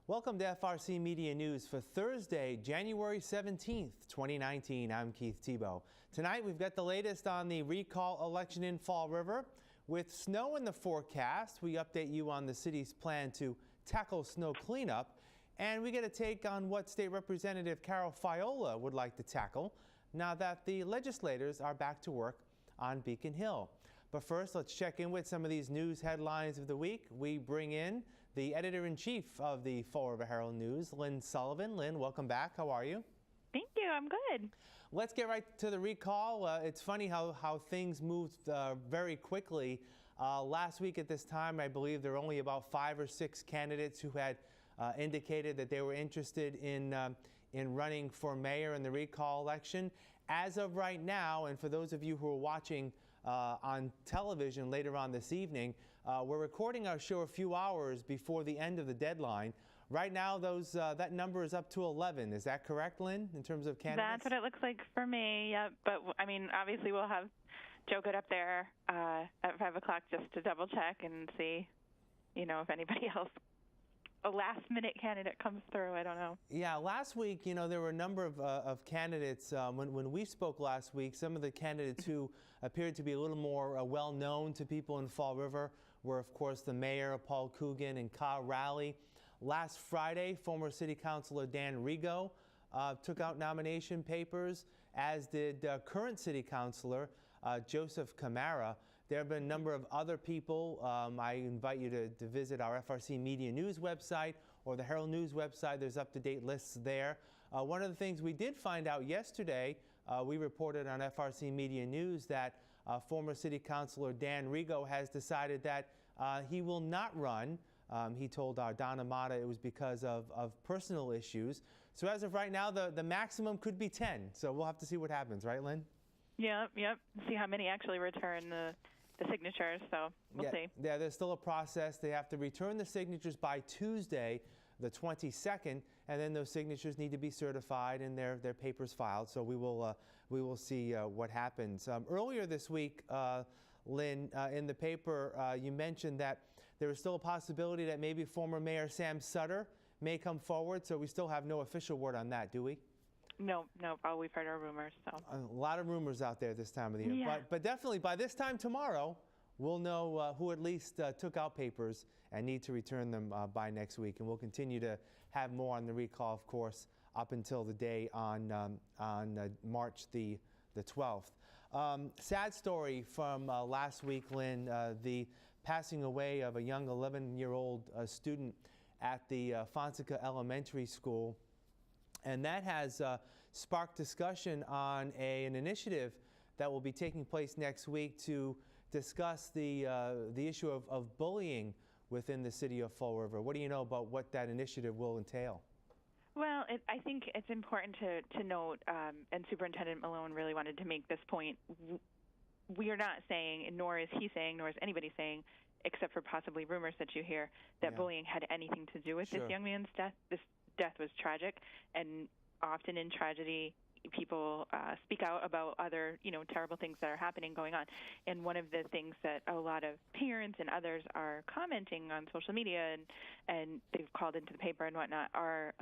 Welcome to FRC Media News for Thursday, January 17th, 2019. I'm Keith Tebow. Tonight we've got the latest on the recall election in Fall River. With snow in the forecast, we update you on the city's plan to tackle snow cleanup. And we get a take on what State Representative Carol Fiola would like to tackle now that the legislators are back to work on Beacon Hill. But first, let's check in with some of these news headlines of the week. We bring in the editor-in-chief of the Fall River Herald News, Lynn Sullivan. Lynn, welcome back. How are you? Thank you. I'm good. Let's get right to the recall. It's funny how things moved very quickly. Last week at this time, I believe there were only about 5 or 6 candidates who had indicated that they were interested in running for mayor in the recall election. As of right now, and for those of you who are watching on television later on this evening, we're recording our show a few hours before the end of the deadline. Right now, that number is up to 11. Is that correct, Lynn, in terms of candidates? That's what it looks like for me, yeah. But, I mean, obviously we'll have Joe get up there at 5 o'clock just to double check and see, if anybody else, a last-minute candidate comes through. I don't know. Yeah, last week, there were a number of candidates. When we spoke last week, some of the candidates who appeared to be a little more well-known to people in Fall River were, of course, the mayor, Paul Coogan, and Kyle Rowley. Last Friday, former City Councilor Dan Rigo took out nomination papers, as did current City Councilor Joseph Camara. There have been a number of other people. I invite you to visit our FRC Media News website or the Herald News website. There's up-to-date lists there. One of the things we did find out yesterday, we reported on FRC Media News that former City Councilor Dan Rigo has decided that he will not run. He told Don Amata it was because of personal issues. So as of right now, the maximum could be 10. So we'll have to see what happens, right, Lynn? Yep. See how many actually return the signatures, so we'll see. Yeah, there's still a process. They have to return the signatures by Tuesday, the 22nd, and then those signatures need to be certified and their papers filed. So we will see what happens. Earlier this week, Lynn, in the paper, you mentioned that there is still a possibility that maybe former Mayor Sam Sutter may come forward. So we still have no official word on that, do we? No. All we've heard are rumors. So a lot of rumors out there this time of the year. Yeah. But definitely by this time tomorrow, we'll know who at least took out papers and need to return them by next week. And we'll continue to have more on the recall, of course, up until the day on March the 12th. Sad story from last week, Lynn, the passing away of a young 11-year-old student at the Fonseca Elementary School. And that has sparked discussion on an initiative that will be taking place next week to discuss the issue of bullying within the city of Fall River. What do you know about what that initiative will entail? Well, I think it's important to note, and Superintendent Malone really wanted to make this point, we are not saying, nor is he saying, nor is anybody saying, except for possibly rumors that you hear, that bullying had anything to do with this young man's death. This death was tragic, and often in tragedy, people speak out about other, terrible things that are happening, going on. And one of the things that a lot of parents and others are commenting on social media, and they've called into the paper and whatnot, are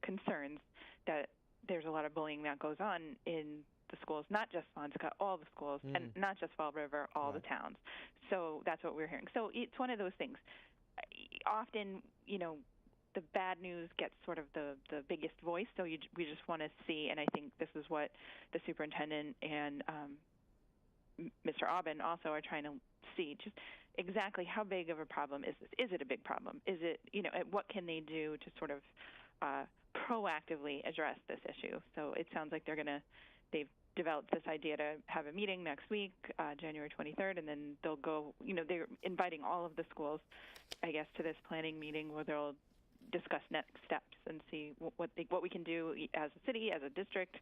concerns that there's a lot of bullying that goes on in the schools, not just Fonseca, all the schools, and not just Fall River, all the towns. So that's what we're hearing. So it's one of those things. Often, the bad news gets sort of the biggest voice, so we just want to see, and I think this is what the superintendent and Mr. Aubin also are trying to see, just exactly how big of a problem is this? Is it a big problem? Is it, what can they do to sort of proactively address this issue? So it sounds like they've developed this idea to have a meeting next week, January 23rd, and then they'll go, they're inviting all of the schools, I guess, to this planning meeting where they'll discuss next steps and see what we can do as a city, as a district,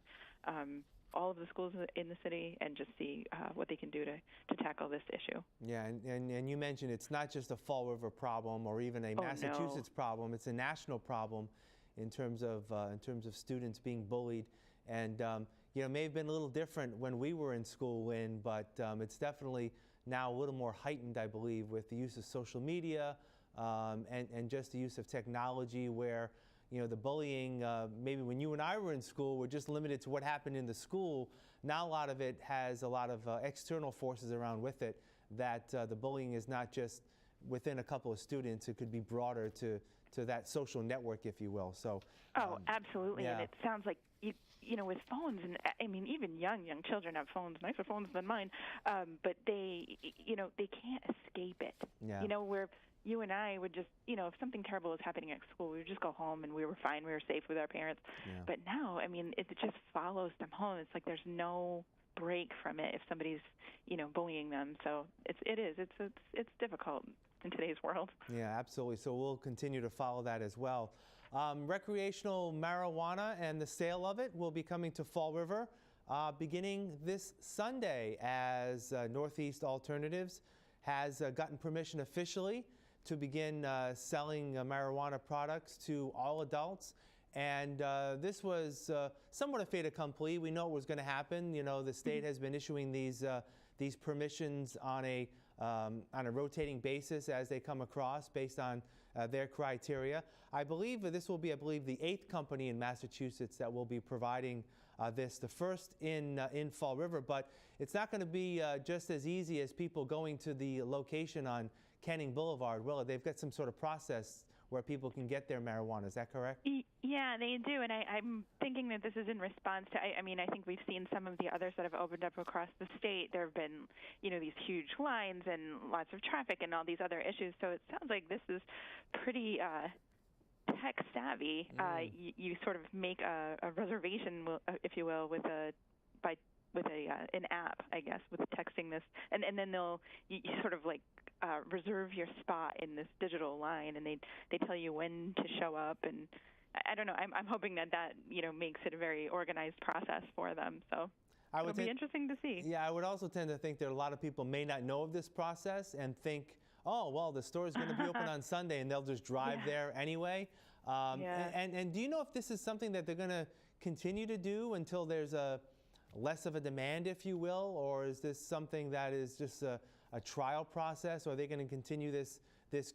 all of the schools in the city, and just see what they can do to tackle this issue. Yeah, and you mentioned it's not just a Fall River problem or even a Massachusetts problem; it's a national problem in terms of students being bullied. And may have been a little different when we were in school, Lynn, but it's definitely now a little more heightened, I believe, with the use of social media. and just the use of technology where, the bullying, maybe when you and I were in school, were just limited to what happened in the school. Now a lot of it has a lot of external forces around with it, that the bullying is not just within a couple of students. It could be broader to that social network, if you will. So. Absolutely. Yeah. And it sounds like, with phones, and I mean, even young children have phones, nicer phones than mine, but they can't escape it. Yeah. Where you and I would just, if something terrible was happening at school, we would just go home and we were fine, we were safe with our parents. Yeah. But now, I mean, it just follows them home. It's like there's no break from it if somebody's, bullying them. So it's difficult in today's world. Yeah, absolutely. So we'll continue to follow that as well. Recreational marijuana and the sale of it will be coming to Fall River beginning this Sunday, as Northeast Alternatives has gotten permission officially to begin selling marijuana products to all adults. And this was somewhat a fait accompli. We know it was going to happen. The state has been issuing these permissions on a rotating basis as they come across based on their criteria. I believe this will be, the 8th company in Massachusetts that will be providing this, the first in Fall River. But it's not going to be just as easy as people going to the location on Canning Boulevard. Will it? They've got some sort of process where people can get their marijuana. Is that correct? Yeah, they do, and I'm thinking that this is in response to, I mean, I think we've seen some of the others that have opened up across the state. There have been, these huge lines and lots of traffic and all these other issues, so it sounds like this is pretty tech savvy. You sort of make a reservation, if you will, with an app, I guess, with texting this, and then you sort of like reserve your spot in this digital line, and they tell you when to show up, and I don't know. I'm hoping that makes it a very organized process for them. So it'll be interesting to see. Yeah, I would also tend to think that a lot of people may not know of this process and think, oh, well, the store is going to be open on Sunday, and they'll just drive there anyway. And do you know if this is something that they're going to continue to do until there's less of a demand, if you will, or is this something that is just a trial process, or are they going to continue this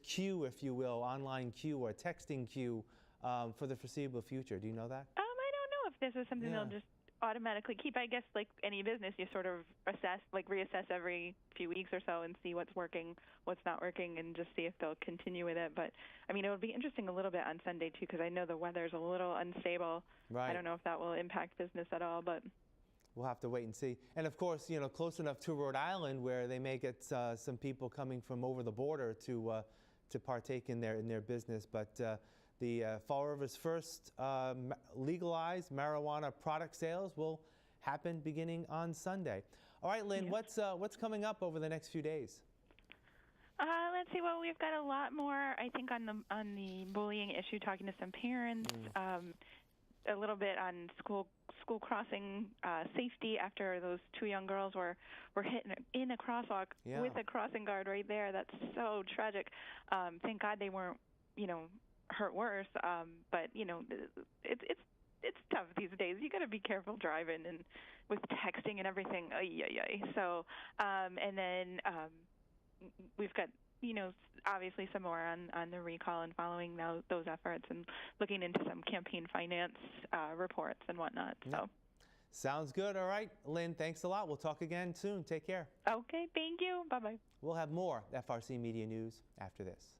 queue, if you will, online queue or texting queue for the foreseeable future? Do you know that? I don't know if this is something they'll just automatically keep. I guess like any business, you sort of reassess every few weeks or so and see what's working, what's not working, and just see if they'll continue with it. But I mean, it would be interesting a little bit on Sunday too, because I know the weather's a little unstable. Right. I don't know if that will impact business at all, but we'll have to wait and see. And of course, close enough to Rhode Island where they may get some people coming from over the border to partake in their business. But the Fall River's first legalized marijuana product sales will happen beginning on Sunday. All right, Lynn, what's coming up over the next few days? Let's see. Well, we've got a lot more, I think, on the bullying issue, talking to some parents. A little bit on school crossing safety after those 2 young girls were hit in a crosswalk with a crossing guard right there. That's so tragic. Thank God they weren't, hurt worse. But it's tough these days. You got to be careful driving and with texting and everything. So and then we've got obviously some more on the recall and following those efforts and looking into some campaign finance reports and whatnot. So. Sounds good. All right, Lynn, thanks a lot. We'll talk again soon. Take care. Okay, thank you. Bye-bye. We'll have more FRC Media News after this.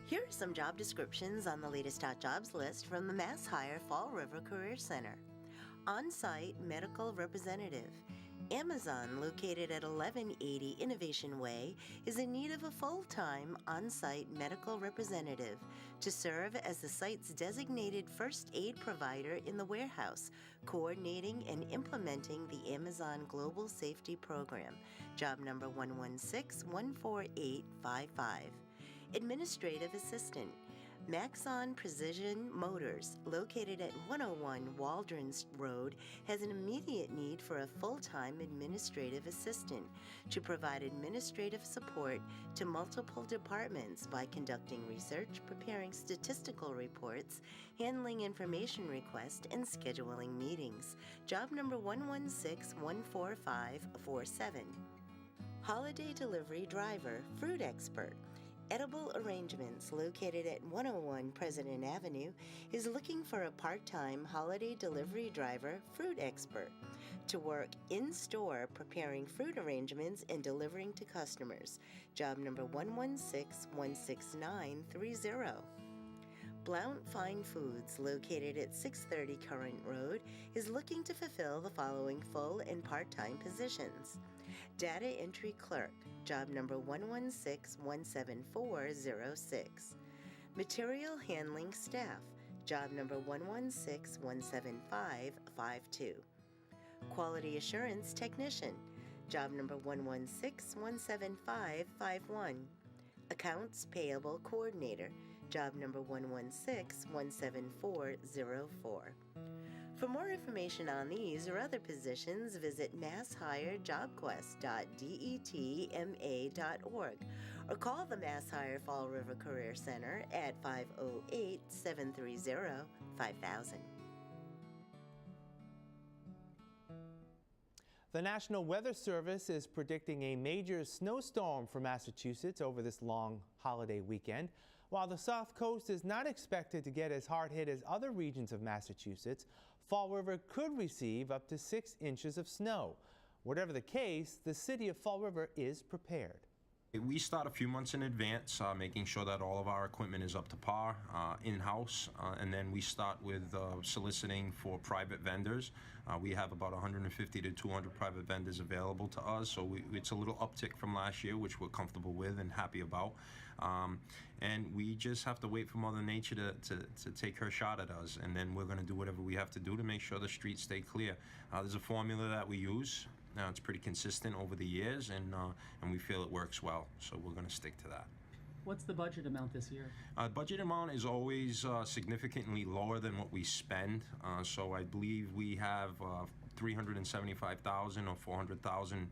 Here are some job descriptions on the latest hot jobs list from the MassHire Fall River Career Center. On-site medical representative. Amazon, located at 1180 Innovation Way, is in need of a full-time on-site medical representative to serve as the site's designated first aid provider in the warehouse, coordinating and implementing the Amazon Global Safety Program. Job number 11614855. Administrative assistant. Maxon Precision Motors, located at 101 Waldron Road, has an immediate need for a full-time administrative assistant to provide administrative support to multiple departments by conducting research, preparing statistical reports, handling information requests, and scheduling meetings. Job number 11614547. Holiday delivery driver, fruit expert. Edible Arrangements, located at 101 President Avenue, is looking for a part-time holiday delivery driver fruit expert to work in-store preparing fruit arrangements and delivering to customers. Job number 116-16930. Blount Fine Foods, located at 630 Current Road, is looking to fulfill the following full and part-time positions. Data Entry Clerk, job number 116-17406. Material Handling Staff, job number 116-17552. Quality Assurance Technician, job number 116-17551. Accounts Payable Coordinator, job number 116-17404. For more information on these or other positions, visit masshirejobquest.detma.org or call the MassHire Fall River Career Center at 508-730-5000. The National Weather Service is predicting a major snowstorm for Massachusetts over this long holiday weekend. While the South Coast is not expected to get as hard hit as other regions of Massachusetts, Fall River could receive up to 6 inches of snow. Whatever the case, the city of Fall River is prepared. We start a few months in advance, making sure that all of our equipment is up to par in-house, and then we start with soliciting for private vendors. We have about 150 to 200 private vendors available to us, so it's a little uptick from last year, which we're comfortable with and happy about. And we just have to wait for Mother Nature to take her shot at us, and then we're going to do whatever we have to do to make sure the streets stay clear. There's a formula that we use. Now it's pretty consistent over the years, and we feel it works well, so we're going to stick to that. What's the budget amount this year? Budget amount is always significantly lower than what we spend, so I believe we have $375,000 or $400,000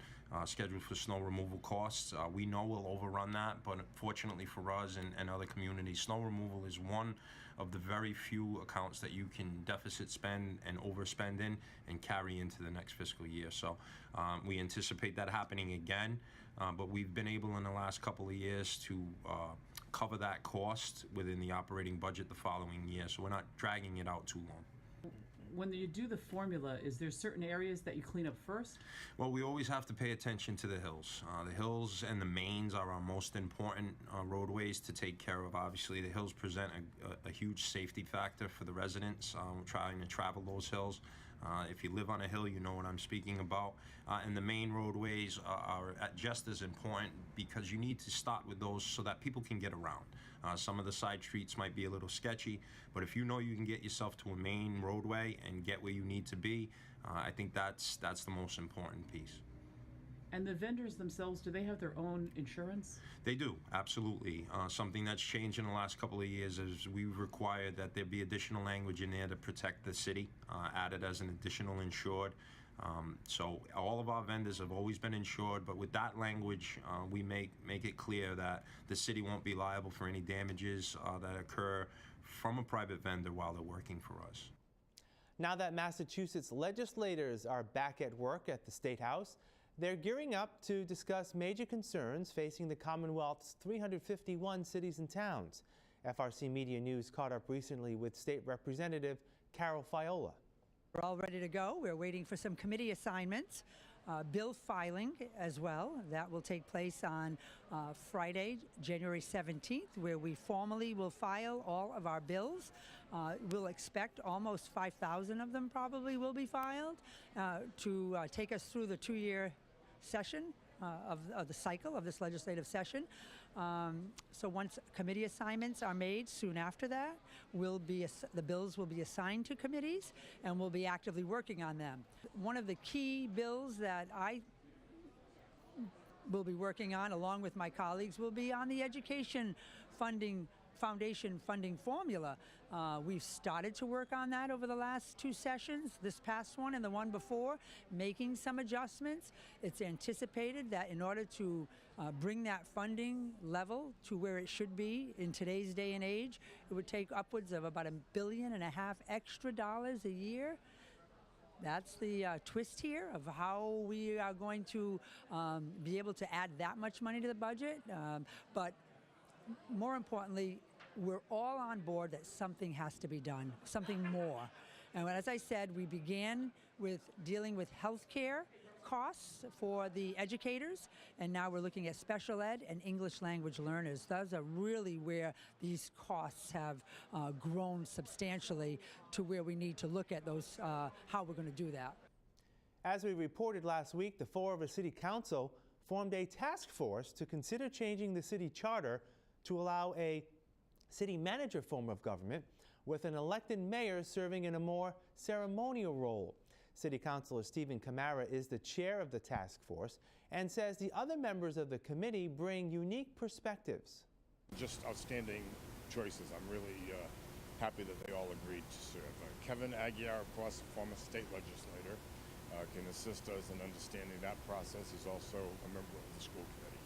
scheduled for snow removal costs. We know we'll overrun that, but fortunately for us and other communities, snow removal is one of the very few accounts that you can deficit spend and overspend in and carry into the next fiscal year. So we anticipate that happening again, but we've been able in the last couple of years to cover that cost within the operating budget the following year, so we're not dragging it out too long. When you do the formula, is there certain areas that you clean up first? Well, we always have to pay attention to the hills. The hills and the mains are our most important roadways to take care of. Obviously, the hills present a huge safety factor for the residents trying to travel those hills. If you live on a hill, you know what I'm speaking about. And the main roadways are just as important because you need to start with those so that people can get around. Some of the side streets might be a little sketchy, but if you know you can get yourself to a main roadway and get where you need to be, I think that's the most important piece. And the vendors themselves, do they have their own insurance? They do, absolutely. Something that's changed in the last couple of years is we've required that there be additional language in there to protect the city, added as an additional insured. So all of our vendors have always been insured, but with that language, we make it clear that the city won't be liable for any damages that occur from a private vendor while they're working for us. Now that Massachusetts legislators are back at work at the State House, they're gearing up to discuss major concerns facing the Commonwealth's 351 cities and towns. FRCMedia News caught up recently with State Representative Carol Fiola. We're all ready to go. We're waiting for some committee assignments, bill filing as well. That will take place on Friday, January 17th, where we formally will file all of our bills. We'll expect almost 5,000 of them probably will be filed to take us through the 2-year session of the cycle of this legislative session. So once committee assignments are made, soon after that, the bills will be assigned to committees and we'll be actively working on them. One of the key bills that I will be working on, along with my colleagues, will be on the education foundation funding formula. We've started to work on that over the last 2 sessions, this past one and the one before, making some adjustments. It's anticipated that in order to bring that funding level to where it should be in today's day and age, it would take upwards of about $1.5 billion extra dollars a year. That's the twist here of how we are going to be able to add that much money to the budget. But more importantly, we're all on board that something has to be done, something more. And as I said, we began with dealing with healthcare costs for the educators, and now we're looking at special ed and English language learners. Those are really where these costs have grown substantially to where we need to look at those, how we're going to do that. As we reported last week, the Fall River City Council formed a task force to consider changing the city charter to allow a city manager form of government with an elected mayor serving in a more ceremonial role. City Councilor Stephen Camara is the chair of the task force and says the other members of the committee bring unique perspectives. Just outstanding choices. I'm really happy that they all agreed to serve. Kevin Aguiar, of course, former state legislator, can assist us in understanding that process. He's also a member of the school committee.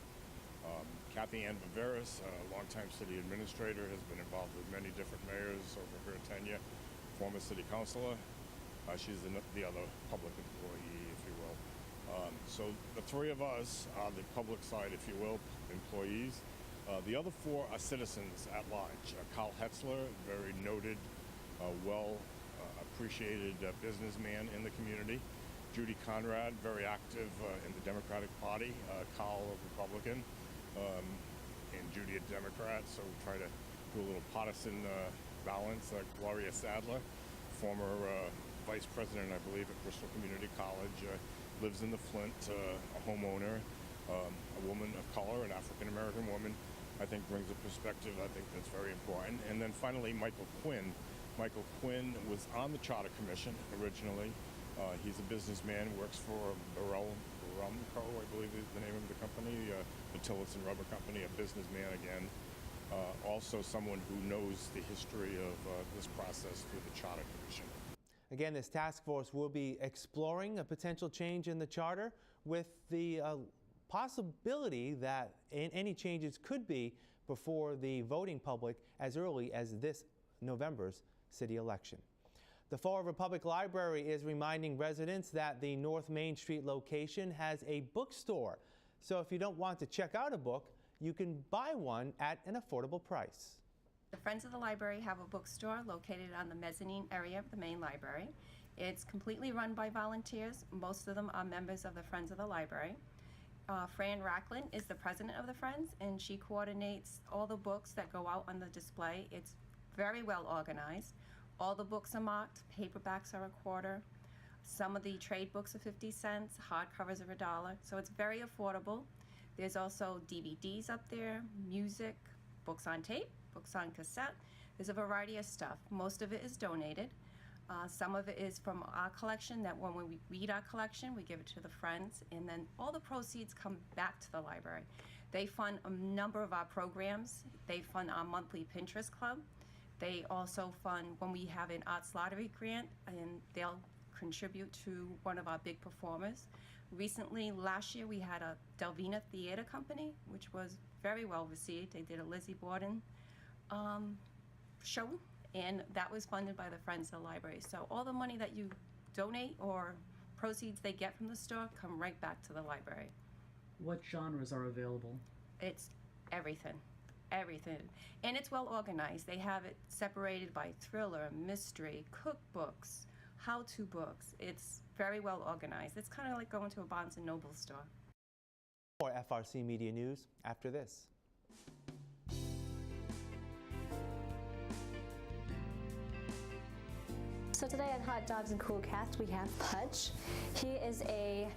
Kathy Ann Viveris, a longtime city administrator, has been involved with many different mayors over her tenure, former city councilor. She's the other public employee, if you will. So the three of us are the public side, if you will, employees. The other four are citizens at large. Carl Hetzler, very noted, appreciated businessman in the community. Judy Conrad, very active in the Democratic Party. Carl, a Republican, and Judy a Democrat, so we try to do a little partisan balance. Gloria Sadler, former vice president, I believe, at Bristol Community College, lives in the Flint, a homeowner, a woman of color, an African-American woman, I think brings a perspective I think that's very important. And then finally, Michael Quinn. Michael Quinn was on the Charter Commission originally. He's a businessman, works for Barumco, I believe is the name of the company, the Tillotson Rubber Company, a businessman again. Also someone who knows the history of this process through the Charter Commission. Again, this task force will be exploring a potential change in the charter with the possibility that any changes could be before the voting public as early as this November's city election. The Fall River Public Library is reminding residents that the North Main Street location has a bookstore. So if you don't want to check out a book, you can buy one at an affordable price. The Friends of the Library have a bookstore located on the mezzanine area of the main library. It's completely run by volunteers. Most of them are members of the Friends of the Library. Fran Racklin is the president of the Friends, and she coordinates all the books that go out on the display. It's very well organized. All the books are marked. Paperbacks are $1. Some of the trade books are 50 cents. Hardcovers are $1. So it's very affordable. There's also DVDs up there, music, books on tape, books on cassette. There's a variety of stuff. Most of it is donated. Some of it is from our collection, that when we read our collection, we give it to the Friends, and then all the proceeds come back to the library. They fund a number of our programs. They fund our monthly Pinterest club. They also fund when we have an arts lottery grant, and they'll contribute to one of our big performers. Recently, last year, we had a Delvina Theater Company, which was very well received. They did a Lizzie Borden show, and that was funded by the Friends of the Library. So all the money that you donate or proceeds they get from the store come right back to the library. What genres are available? It's everything. Everything. And it's well organized. They have it separated by thriller, mystery, cookbooks, how-to books. It's very well organized. It's kind of like going to a Barnes & Noble store. More FRC Media News after this. So today on Hot Dogs and Cool Cats we have Pudge. He is a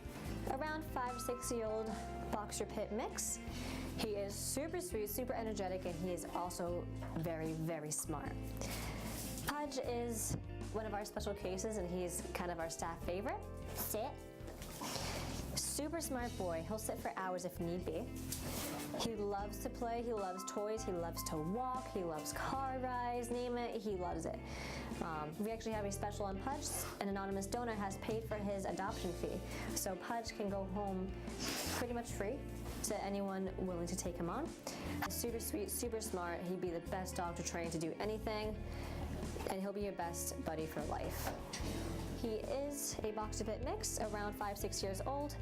around 5 or 6-year-old boxer pit mix. He is super sweet, super energetic, and he is also very, very smart. Pudge is one of our special cases, and he's kind of our staff favorite. Sit. Super smart boy. He'll sit for hours if need be. He loves to play, he loves toys, he loves to walk, he loves car rides, name it, he loves it. We actually have a special on Pudge. An anonymous donor has paid for his adoption fee. So Pudge can go home pretty much free to anyone willing to take him on. Super sweet, super smart. He'd be the best dog to train to do anything, and he'll be your best buddy for life. He is a boxer pit mix, around 5-6 years old,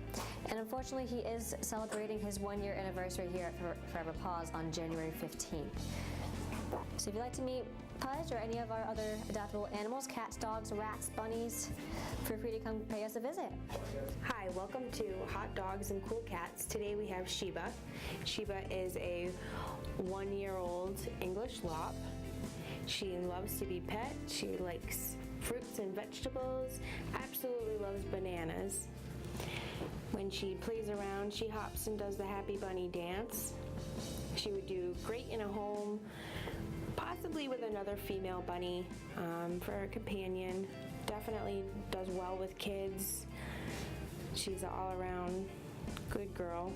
and unfortunately he is celebrating his 1-year anniversary here at Forever Paws on January 15th. So if you'd like to meet Pudge or any of our other adoptable animals, cats, dogs, rats, bunnies, feel free to come pay us a visit. Hi, welcome to Hot Dogs and Cool Cats. Today we have Sheba. Sheba is a 1-year-old English Lop. She loves to be pet. She likes fruits and vegetables, absolutely loves bananas. When she plays around, she hops and does the Happy Bunny dance. She would do great in a home, possibly with another female bunny for a companion. Definitely does well with kids. She's an all-around good girl.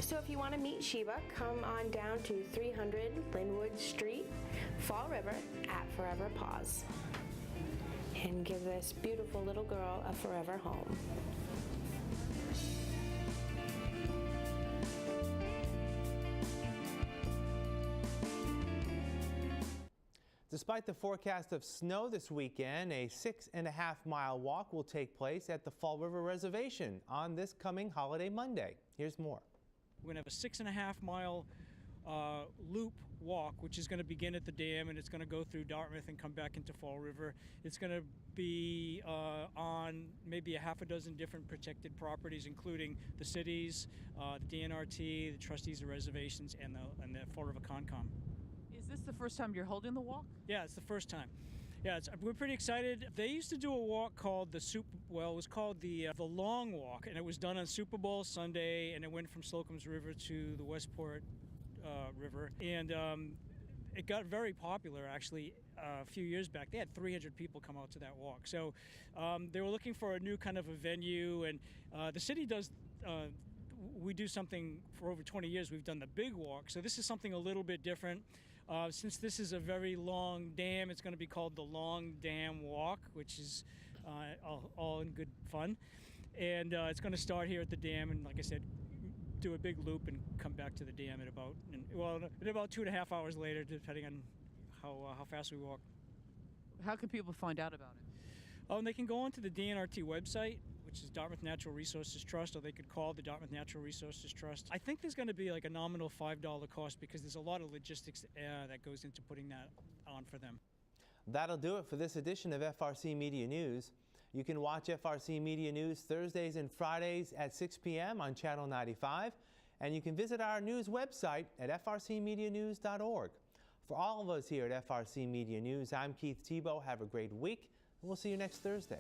So if you want to meet Sheba, come on down to 300 Linwood Street, Fall River at Forever Paws, and give this beautiful little girl a forever home. Despite the forecast of snow this weekend, a 6.5-mile walk will take place at the Fall River Reservation on this coming holiday Monday. Here's more. We're going to have a 6.5-mile loop walk, which is going to begin at the dam, and it's going to go through Dartmouth and come back into Fall River. It's going to be on maybe a half a dozen different protected properties, including the cities, the DNRT, the trustees of reservations, and the Fall River Concom. Is this the first time you're holding the walk? Yeah, it's the first time. Yeah, we're pretty excited. They used to do a walk called it was called the Long Walk, and it was done on Super Bowl Sunday, and it went from Slocum's River to the Westport River, and it got very popular actually a few years back. They had 300 people come out to that walk. So they were looking for a new kind of a venue, and the city does. We do something for over 20 years. We've done the big walk, so this is something a little bit different. Since this is a very long dam, it's going to be called the Long Dam Walk, which is all in good fun. And it's going to start here at the dam, and like I said, do a big loop and come back to the dam at about 2.5 hours later, depending on how fast we walk. How can people find out about it? Oh, and they can go onto the DNRT website, which is Dartmouth Natural Resources Trust, or they could call the Dartmouth Natural Resources Trust. I think there's going to be like a nominal $5 cost because there's a lot of logistics that goes into putting that on for them. That'll do it for this edition of FRC Media News. You can watch FRC Media News Thursdays and Fridays at 6 p.m. on Channel 95, and you can visit our news website at frcmedianews.org. For all of us here at FRC Media News, I'm Keith Tebow. Have a great week, and we'll see you next Thursday.